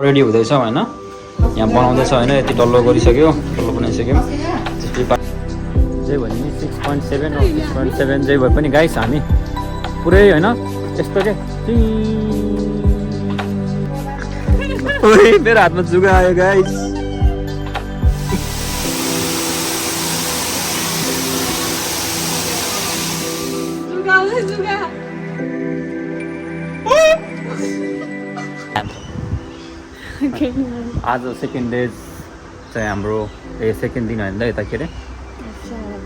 Ready हुँदैछ होइन यहाँ बनाउँदैछ होइन यति डल्लो गरिसक्यो डल्लो बनाइसक्यो जे भयो नि 6.7 हो 6.7 जे भए पनि गाइस हामी पुरै होइन यस्तो के ओइ मेरो हातमा जुगा आयो गाइस आज सेकेन्ड डे चाहिँ हाम्रो सेकेन्ड दिन होइन यता के अरे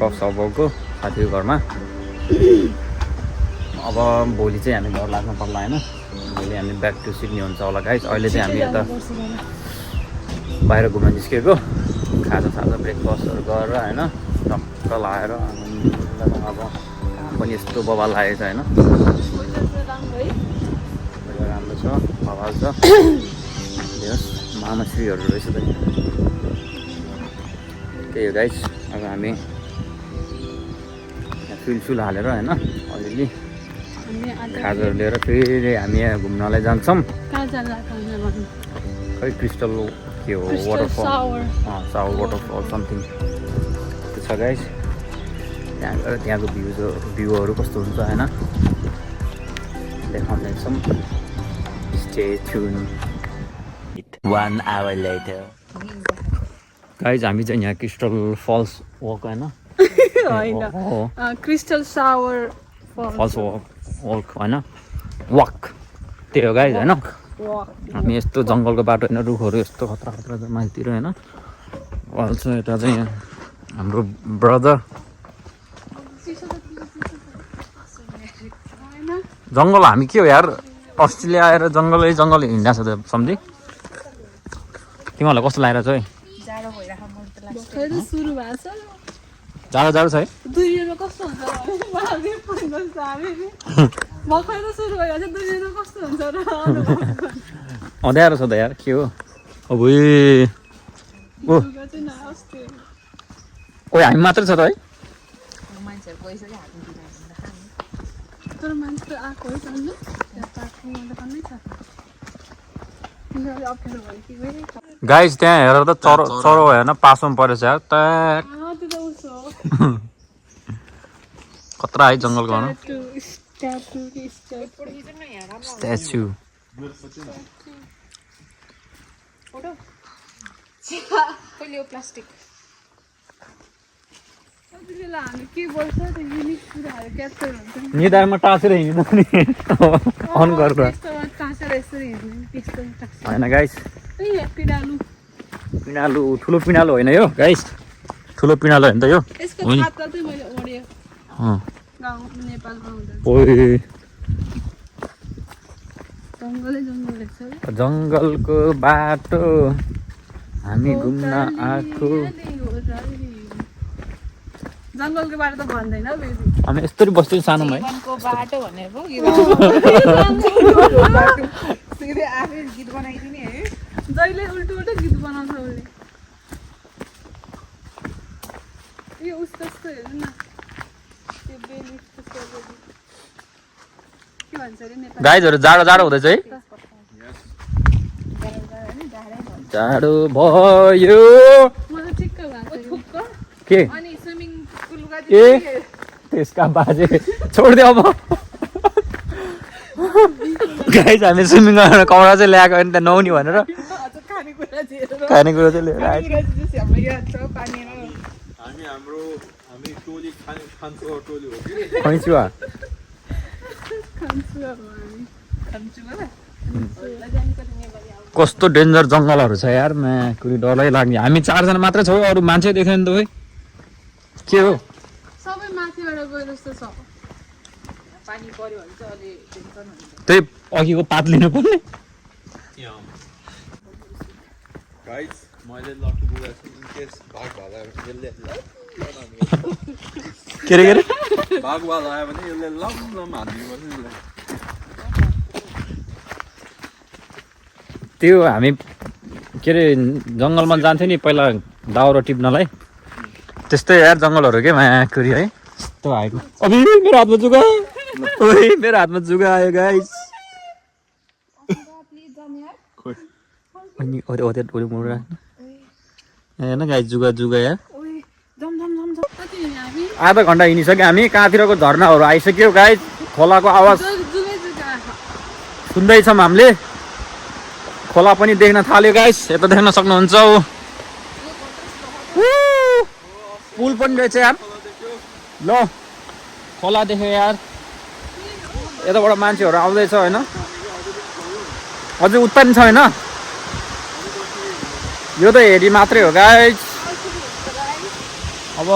कफ सबको साथीको घरमा अब भोलि चाहिँ हामी घर लाग्नु पर्ला होइन भोलि हामी ब्याक टु सिडनी हुन्छ होला गाइस अहिले चाहिँ हामी यता बाहिर घुम्न निस्केको खाजा ब्रेकफास्टहरू गरेर होइन टक्क लाएर अब पनि यस्तो बबाल लागेको छ होइन राम्रो छ बबाल छ मामाश्रीहरू रहेछ त त्यही हो गाइस अब हामी फिल हालेर होइन अलिअलि खाजाहरू लिएर फेरि हामी यहाँ घुम्नलाई जान्छौँ खै क्रिस्टल के हो वाटरफल सावर वाटरफल समथिङ त्यो छ गाइस त्यहाँ गएर त्यहाँको भ्यूहरू कस्तो हुन्छ होइन देखाउँदैछौँ stay tune 1 hour later guys हामी चाहिँ यहाँ क्रिस्टल फल्स वक होइन क्रिस्टल सावर फल्स वक होइन वक त्यही हो गाइज होइन हामी यस्तो जङ्गलको बाटो होइन रुखहरू यस्तो खतरा माथितिर होइन छ यता चाहिँ यहाँ हाम्रो ब्रदर जङ्गल हामी के हो यार अस्ट्रेलिया आएर जङ्गल हिँडिरहेको छ त सम्झि तिमीहरूलाई कस्तो लागेको छ है जाडो छ है अँध्यारो छ त यार के हो अब ओ हामी मात्रै छ त है गाइस त्यहाँ हेर त चरो हेर्न पासोमा परेछ यार कत्रा है जङ्गल गर्नु स्ट्याचु निधारमा टाँसेर हिँड्नु नि अन गरेर होइन गाइस पिँडालु ठुलो पिँडालु होइन यो गाइस ठुलो पिँडालु होइन त यो जङ्गलको बाटो हामी घुम्न आएको जङ्गलको बाटो त भन्दैन हामी यस्तरी बस्थ्यौँ सानोमा है बाटो भनेर गीत बनाइदिने है जहिले उल्टो गीत बनाउँछ उसले यो उस्तो हेर्नु न के भन्छ अरे नेपाली गाइजहरू जाडो हुँदैछ है जाडो भयो मलाई ठिक्क भएको के अनि स्विमिङ पुलको ए त्यसका बाजे छोडिदियो अब गाइज हामी स्विमिङ गरेर कमरा चाहिँ ल्याएको होइन त्यहाँ नहुने भनेर खानेकुरा चाहिँ लिएर कस्तो डेन्जर जङ्गलहरू छ यार कुरी डरै लाग्ने हामी 4 जना मात्रै छौँ अरू मान्छे देखेन त है के हो सबै माथिबाट गए जस्तो छ पानी पर्यो भने चाहिँ अलि टेन्सन हुन्छ त्यही अघिको पात लिनु पर्ने गाइस मैले लट्टु बुगाएको छु इन केस भाग भाला यसले के रे भाग भाला आयो भने यसले लम हान्दिनु पर्छ नि त्यो हामी के अरे जङ्गलमा जान्थ्यो नि पहिला दाउरा टिप्नलाई त्यस्तै यार जङ्गलहरू के माकुरी है यस्तो आएको अबि मेरो हातमा जुगा ओइ मेरो हातमा जुगा आयो गाइस अनि ओरे मुड राख्नु हेर्न गाइस जुगा यार आधा घन्टा हिँडिसक्यो हामी कहाँतिरको झरनाहरू आइसक्यो गाइस खोलाको आवाज सुन्दैछौँ हामीले खोला पनि देख्न थाल्यो गाइस यता देख्न सक्नुहुन्छ पुल पनि रहेछ यार ल खोला देख्यो यार यताबाट मान्छेहरू आउँदैछ होइन अझै उता पनि छ होइन यो त हेरी मात्रै हो गाइस अब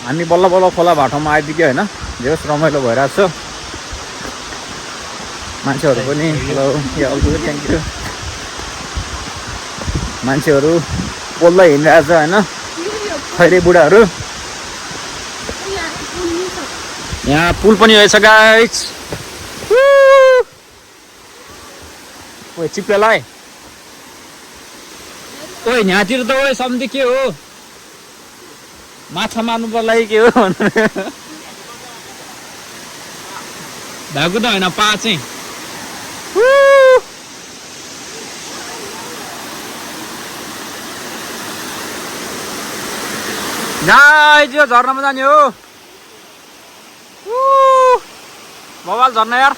हामी बल्ल बल्ल खोला भाटामा आइपुग्यो होइन जे होस् रमाइलो भइरहेको छ मान्छेहरू पनि थ्याङ्क यू मान्छेहरू बोल्दै हिँडिरहेछ होइन खैरे बुढाहरू यहाँ पुल पनि रहेछ गाइस ओए चिप्लेलाई ओए यहाँतिर त ओए सम्झि के हो माछा मार्नु पर्ला के हो भएको त होइन पा चाहिँ गाइस यो झर्नामा जाने हो बवाल झर्ना यार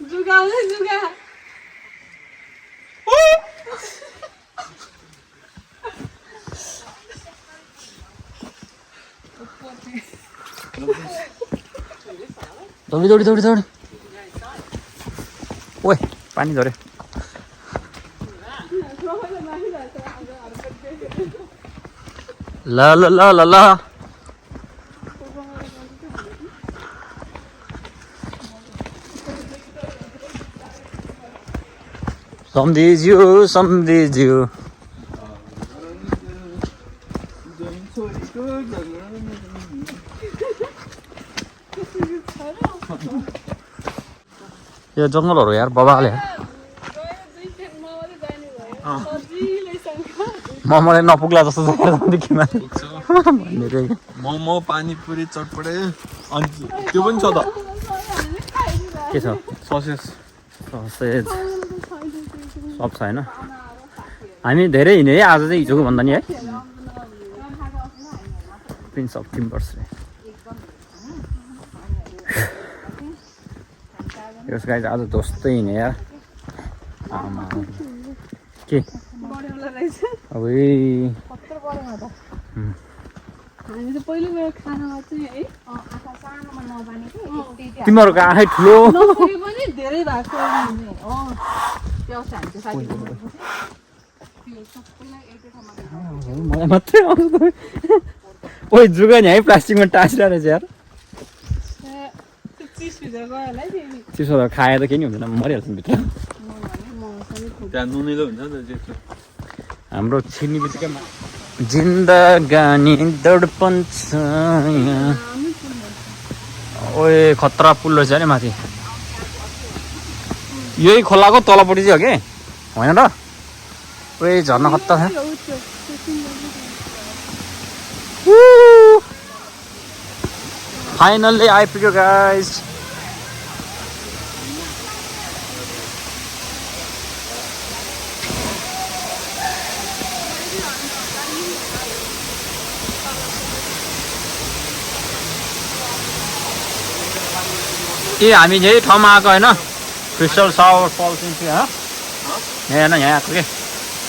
जुगा दौडी ओए पानी झऱ्यो ल ल ल ल ल सम्झिज्यू यो जङ्गलहरू यार बबाले मलाई नपुग्ला जस्तो मोमो पानीपुरी चटपटे अनि त्यो पनि छ त के छ ससेस ससेज सब छ होइन हामी धेरै हिँड्यो है आज चाहिँ हिजोको भन्दा नि है prince of timbers yes guys आज जस्तै हिँड्यो यार आमा के अब तिमीहरूको आँखै ठुलो धेरै भएको मलाई मात्रै आउँछ ओइ जुगा नि है प्लास्टिकमा टाँसिरहेको रहेछ यार चिसो त खाएर त केही नि हुँदैन मरिहाल्छ नि भित्र त्यहाँ नुनिलो हुन्छ नि त हाम्रो छिर्ने बित्तिकै जिन्दगानी दर्पण छ ओए खतरा पुल रहेछ नि माथि यही खोलाको तलपट्टि चाहिँ हो कि होइन र ओए झर्ना खतरा छ फाइनल्ली आइपुग्यो गाइस ए हामी यही ठाउँमा आएको होइन क्रिस्टल सावर फल्स यहाँ हेर्न यहाँ आएको के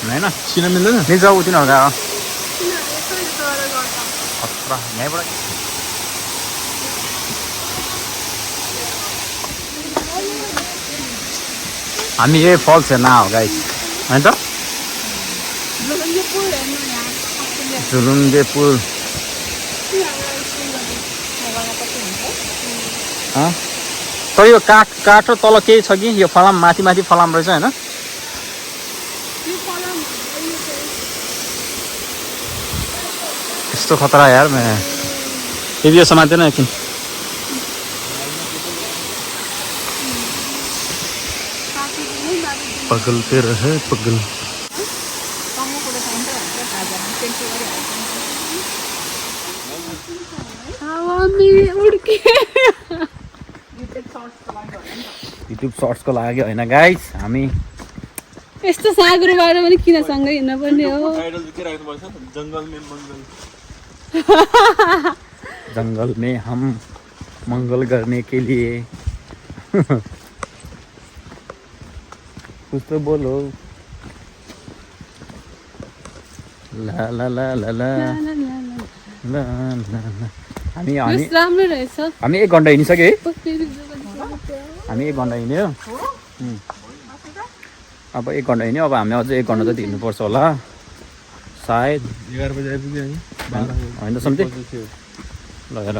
होइन छिन मिल्दैन मिल्छ ऊ तिनीहरू गएको खतरा यहीँबाट हामी यही फल्स हेर्न हो गाइस होइन त झुलुङ्गे पुल तर यो काठ र तल केही छ कि यो फलाम माथि फलाम रहेछ होइन यस्तो खतरा यार फेरि यो समातेन एकछिन पगल पे रहे पगल युट्युब सर्ट्सको लागि होइन गाइस हामी यस्तो सागहरू भएर पनि किन सँगै हिँड्न पर्ने हो टाइटल के राख्नुपर्छ जङ्गल में मंगल जंगल में हम मंगल करने के लिए कुछ तो बोलो ला ला ला ला ला ला ला हामी हामी राम्रो रहेछ हामी 1 घण्टा हिँडिसक्यो है हामी 1 घण्टा हिँड्यो अब 1 घण्टा हिँड्यो अब हामी अझै 1 घण्टा जति हिँड्नुपर्छ होला सायद 11 बजे आइपुग्यो हैन होइन त सम्झे ल हेर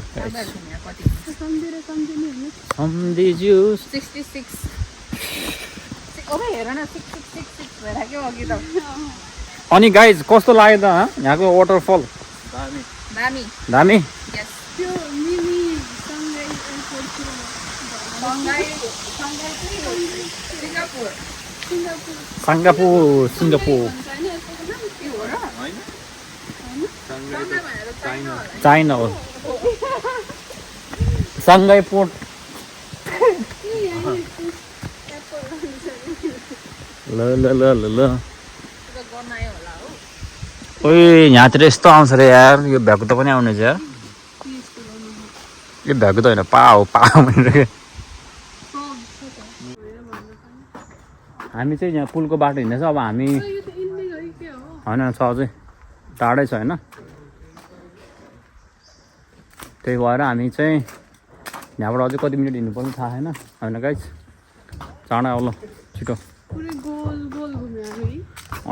सम्झिज्यू 66 ओबे हेर न 666 भइराक्यो अघि त अनि गाइज कस्तो लाग्यो त यहाँको वाटरफल दामी दामी दामी यस त्यो मिनी सँगै एयरपोर्ट सिङ्गापुर सिङ्गापुर चाइना हो सँगै पोर्ट ल ल ल ल ल ओइ यहाँतिर यस्तो आउँछ रे यार यो भ्याएको त पनि आउने छ यार यो भ्याएको त होइन पा हो भनेर हामी चाहिँ यहाँ पुलको बाटो हिँड्दैछ अब हामी होइन छ अझै टाढै छ होइन त्यही भएर हामी चाहिँ यहाँबाट अझै कति मिनट हिँड्नु पर्ने थाहा छैन होइन गाइस चाँडै आउलो छिटो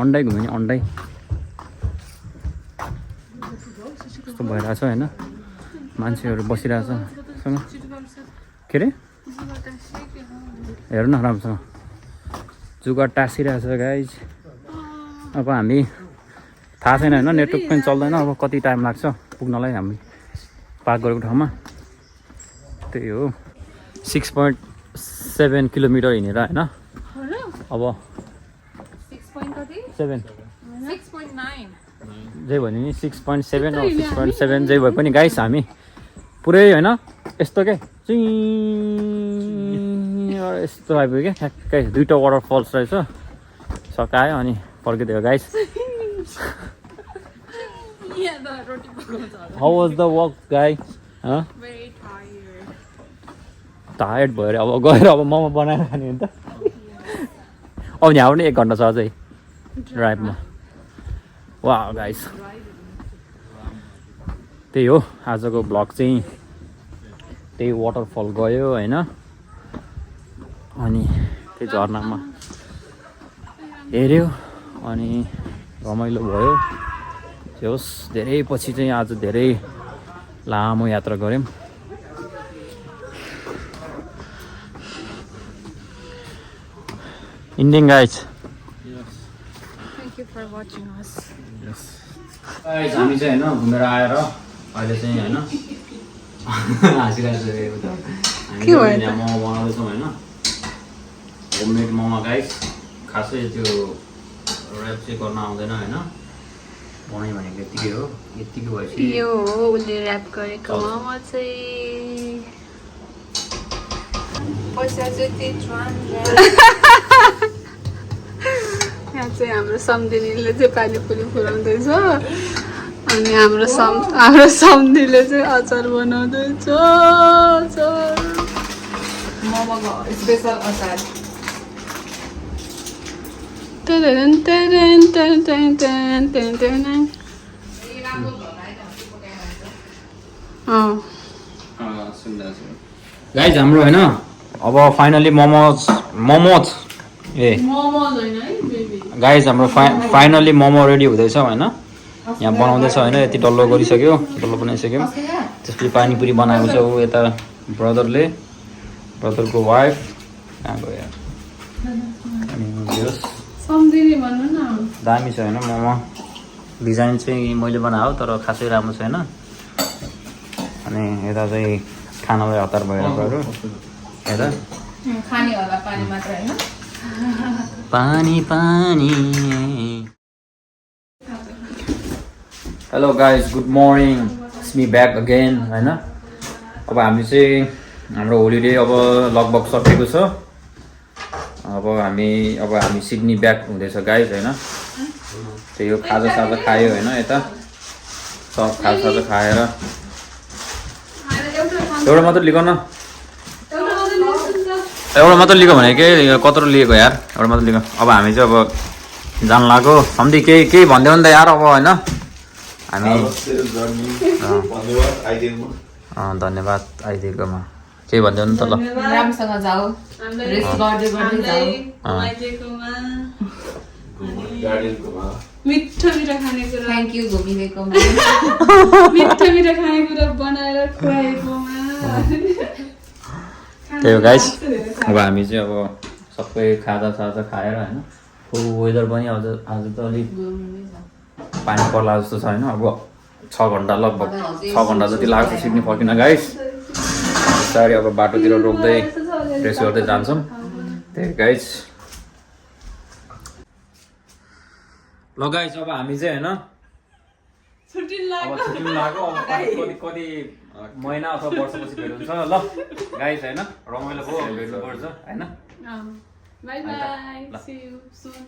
अन्डै घुम्यो नि अन्डै कस्तो भइरहेछ होइन मान्छेहरू बसिरहेछ के अरे हेर्नु न राम्रोसँग जुगाड टाँसिरहेछ गाइज अब हामी थाहा छैन होइन नेटवर्क पनि चल्दैन अब कति टाइम लाग्छ पुग्नलाई हामी पार्क गरेको ठाउँमा त्यही हो 6.7 किलोमिटर हिँडेर होइन अब 6.7 जे भन्यो नि 6.7 6.7 जे भए पनि गाइस हामी पुरै होइन यस्तो के यस्तो आइपुग्यो क्या ठ्याक्कै 2टा वाटरफल्स रहेछ सकायो अनि फर्किदियो guys how was the walk guy tired भएर अब गएर अब मोमो बनाएर खाने हो नि त अब यहाँ पनि 1 घन्टा छ अझै ड्राइभमा वाह गाइस त्यही हो आजको भ्लग चाहिँ त्यही वाटरफल गयो होइन अनि त्यही झरनामा हेऱ्यो अनि रमाइलो भयो जे होस् धेरै पछि चाहिँ आज धेरै लामो यात्रा गऱ्यौँ Indian guys. Thank you for watching us. Yes. Guys, हामी चाहिँ हैन घुमेर आएर अहिले चाहिँ हैन हाँसिरहेको छ हामी यहाँ मोमो बनाउँदैछौँ हैन होममेड मोमो गाइस खासै त्यो ऱ्याप चाहिँ गर्न आउँदैन हैन बनाइ भनेको यतिकै हो यतिकै भएपछि यो हो उसले ऱ्याप गरेको मोमो चाहिँ पैसा चाहिँ यहाँ चाहिँ हाम्रो सम्धिनीले चाहिँ पानीपुरी फुलाउँदैछ अनि हाम्रो सम्धीले चाहिँ अचार बनाउँदैछ मोमोको स्पेसल अचार गाइस हाम्रो हैन अब फाइनली मोमोज गाइस हाम्रो फाइनली मोमो रेडी हुँदैछ होइन यहाँ बनाउँदैछ होइन यति डल्लो गरिसक्यो डल्लो बनाइसक्यो त्यसपछि पानीपुरी बनाएको छ ऊ यता ब्रदरको वाइफ कहाँ गयो अनि दामी छ होइन मोमो डिजाइन चाहिँ मैले बनाएको तर खासै राम्रो छैन अनि यता चाहिँ खानालाई हतार भएर गयो यता खाने होला पानी मात्र होइन पानी पानी hello guys good morning it's me back again होइन अब हामी चाहिँ हाम्रो होलिडे अब लगभग सकिएको छ अब हामी सिडनी ब्याक हुँदैछ गाइज होइन त्यही हो खाजा साजा खायो होइन यता सब खाजा साजा खाएर एउटा मात्र लिएको न एउटा मात्र लिएको भने के कत्रो लिएको यार एउटा मात्र लिएको अब हामी चाहिँ अब जान लाग्यो सम्धी केही भन्दै नि त यार अब होइन हामी धन्यवाद आइदिएकोमा केही भन्दै नि त ल राम्रोसँग जाऊ रेस्ट गर्दै गर्दै जाऊ मिठो मिठो खानेकुरा थ्याङ्क यू घुमिदिएकोमा मिठो मिठो खानेकुरा बनाएर खुवाएकोमा त्यही हो गाइस अब हामी चाहिँ अब सबै खाजा साजा खाएर होइन वेदर पनि आज त अलिक पानी पर्ला जस्तो छ होइन अब 6 घन्टा लगभग 6 घन्टा जति लाग्छ सिक्ने फर्किन गाइस बिस्तारै अब बाटोतिर रोक्दै रेस्ट गर्दै जान्छौँ त्यही गाइस ल गाइस अब हामी चाहिँ होइन छुट्टी अब छुट्टी लाग्यो अब कति महिना अथवा वर्षपछि भेट हुन्छ ल गाइस होइन रमाइलो भयो भेट्नुपर्छ होइन bye bye see you soon